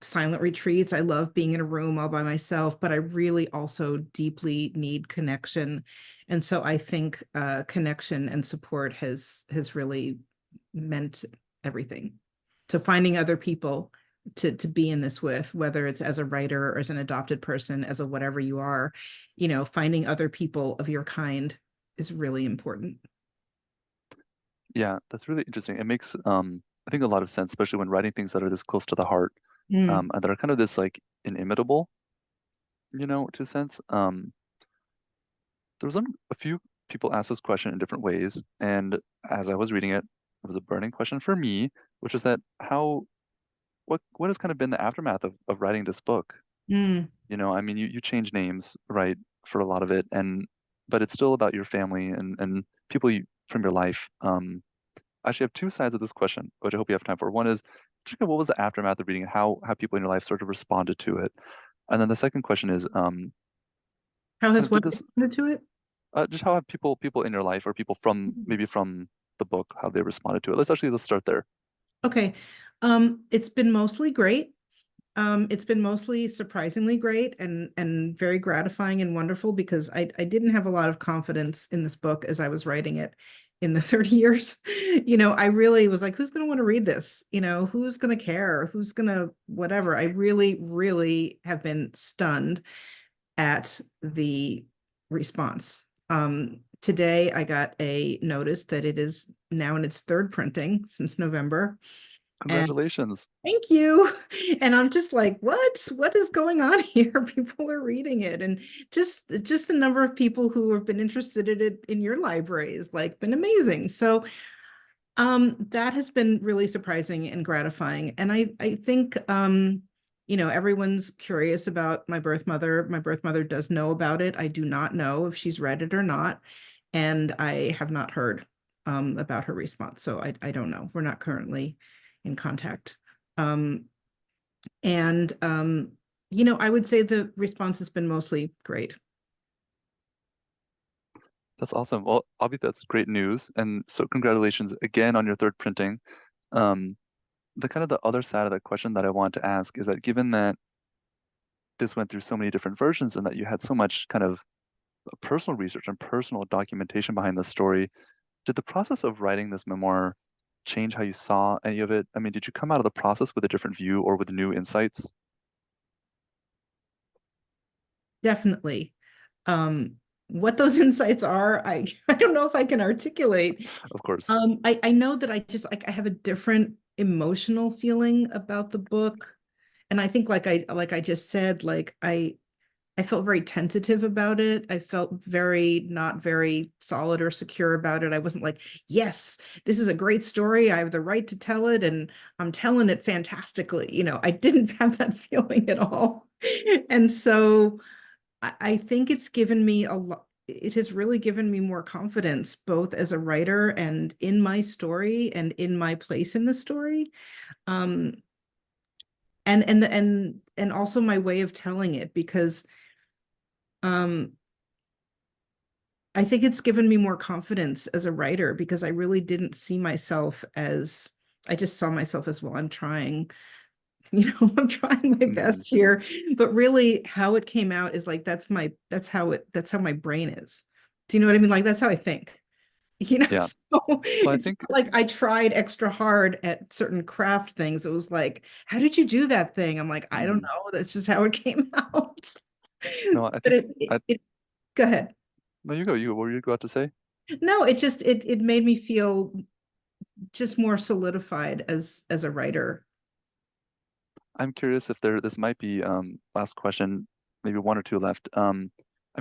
silent retreats. I love being in a room all by myself, but I really also deeply need connection. And so I think connection and support has really meant everything. So finding other people to be in this with, whether it's as a writer or as an adopted person, as a whatever you are, finding other people of your kind is really important. Yeah, that's really interesting. It makes I think a lot of sense, especially when writing things that are this close to the heart, Mm, and that are kind of this like inimitable, to a sense. There was a few people asked this question in different ways, and as I was reading it, it was a burning question for me, which is that what has kind of been the aftermath of writing this book? mm, I mean, you change names, right, for a lot of it, but it's still about your family and people from your life. I actually have two sides of this question, which I hope you have time for. One is, just what was the aftermath of reading it? How people in your life sort of responded to it? And then the second question is, how kind has of did what this responded to it? just how have people in your life or people from maybe from the book, how they responded to it? Let's start there. Okay. It's been mostly great. It's been mostly surprisingly great and very gratifying and wonderful because I didn't have a lot of confidence in this book as I was writing it in the 30 years. I really was like, who's going to want to read this? Who's going to care? Who's going to whatever? I really, really have been stunned at the response. Today I got a notice that it is now in its third printing since November. And Congratulations. thank you. And I'm just like, what is going on here? People are reading it. And just the number of people who have been interested in it in your library is like been amazing. So that has been really surprising and gratifying. And I think everyone's curious about my birth mother. My birth mother does know about it. I do not know if she's read it or not. And I have not heard about her response. So I don't know. We're not currently in contact. Um, and I would say the response has been mostly great. That's awesome. Well, obviously that's great news. And so congratulations again on your third printing. Um, the kind of the other side of that question that I want to ask is that given that this went through so many different versions and that you had so much kind of personal research and personal documentation behind this story, did the process of writing this memoir change how you saw any of it? I mean, did you come out of the process with a different view or with new insights? Definitely. Um, what those insights are, I don't know if I can articulate. Of course. I know that I just like I have a different emotional feeling about the book. And I think like I just said, like I felt very tentative about it. I felt very not very solid or secure about it. I wasn't like, yes, this is a great story. I have the right to tell it, and I'm telling it fantastically. I didn't have that feeling at all. And so I think it's given me a lot. It has really given me more confidence, both as a writer and in my story and in my place in the story. Um, and also my way of telling it, because um I think it's given me more confidence as a writer, because I really didn't see myself as, I just saw myself as, well, I'm trying, I'm trying my Mhm. best here. But really how it came out is like, that's how my brain is. Do you know what I mean? Like, that's how I think. Yeah. So Well, I it's think not like I tried extra hard at certain craft things. It was like, how did you do that thing? I'm like, I don't mhm. know. That's just how it came out. No, I But think go ahead. no, you go. What were you about to say? No, it made me feel just more solidified as a writer. I'm curious if this might be last question, maybe one or two left. I'm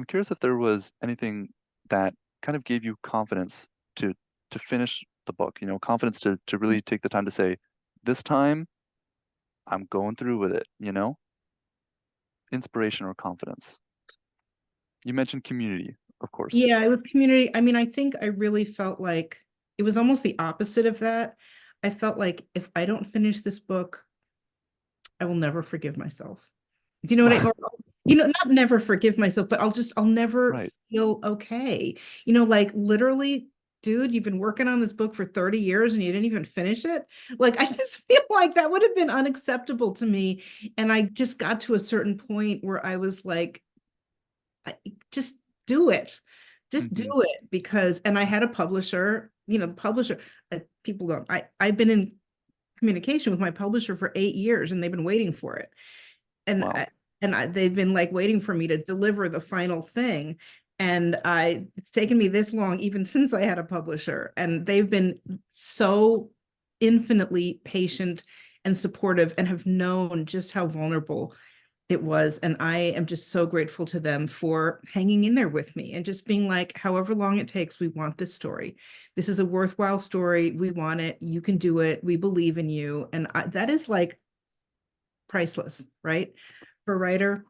curious if there was anything that kind of gave you confidence to finish the book, confidence to really take the time to say, this time I'm going through with it. Inspiration or confidence. You mentioned community, of course. Yeah, it was community. I mean, I think I really felt like it was almost the opposite of that. I felt like if I don't finish this book, I will never forgive myself. Do you know what I, or, not never forgive myself, but I'll never Right. feel okay. Like literally, dude, you've been working on this book for 30 years and you didn't even finish it. Like, I just feel like that would have been unacceptable to me. And I just got to a certain point where I was like, just do it. Just do Hmm. it, because, and I had a publisher, the publisher, people don't, I've been in communication with my publisher for 8 years and they've been waiting for it. And Wow. they've been like waiting for me to deliver the final thing. And it's taken me this long, even since I had a publisher, and they've been so infinitely patient and supportive and have known just how vulnerable it was. And I am just so grateful to them for hanging in there with me and just being like, however long it takes, we want this story. This is a worthwhile story. We want it. You can do it. We believe in you. And that is like priceless, right? For a writer.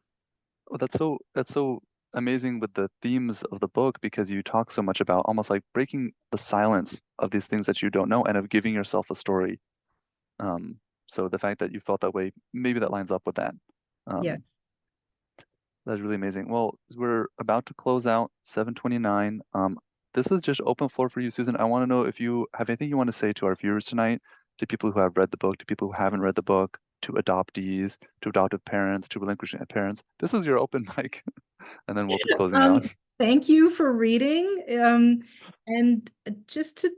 Well, that's so amazing with the themes of the book because you talk so much about almost like breaking the silence of these things that you don't know and of giving yourself a story. Um, so the fact that you felt that way, maybe that lines up with that. Yeah. Um, that's really amazing. Well, we're about to close out 7:29. This is just open floor for you, Susan. I want to know if you have anything you want to say to our viewers tonight, to people who have read the book, to people who haven't read the book, to adoptees, to adoptive parents, to relinquishing parents. This is your open mic, and then we'll be closing out. Thank you for reading. And just to,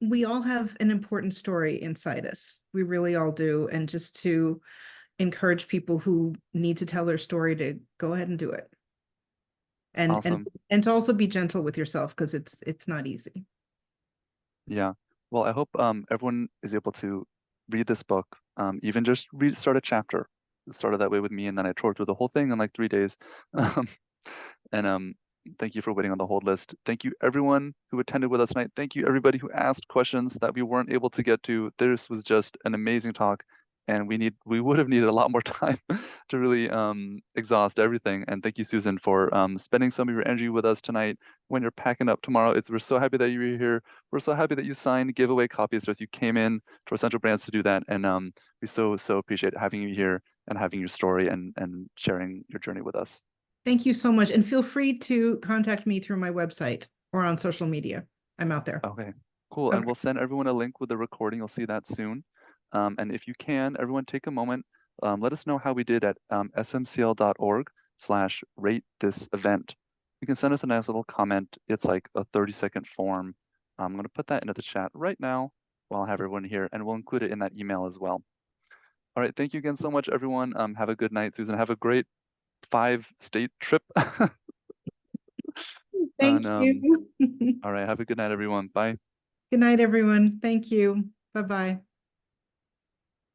we all have an important story inside us. We really all do. And just to encourage people who need to tell their story to go ahead and do it. And and Awesome. and to also be gentle with yourself, because it's not easy. Yeah. Well, I hope everyone is able to read this book, even just start a chapter. Started that way with me, and then I tore through the whole thing in like 3 days. Um, and thank you for waiting on the hold list. Thank you everyone who attended with us tonight. Thank you everybody who asked questions that we weren't able to get to. This was just an amazing talk, and we would have needed a lot more time to really exhaust everything. And thank you, Susan, for spending some of your energy with us tonight when you're packing up tomorrow. We're so happy that you were here. We're so happy that you signed giveaway copies to us. You came in to our Central Brands to do that, and we so appreciate having you here. and having your story and sharing your journey with us. Thank you so much. And feel free to contact me through my website or on social media. I'm out there. Okay, cool. And Okay. we'll send everyone a link with the recording. You'll see that soon. And if you can, everyone take a moment. Let us know how we did at smcl.org/rate this event. You can send us a nice little comment. It's like a 30-second form. I'm going to put that into the chat right now while I have everyone here, and we'll include it in that email as well. All right, thank you again so much, everyone. Have a good night, Susan. Have a great 5-state trip. Thank And you. all right, have a good night, everyone. Bye. Good night, everyone. Thank you. Bye-bye.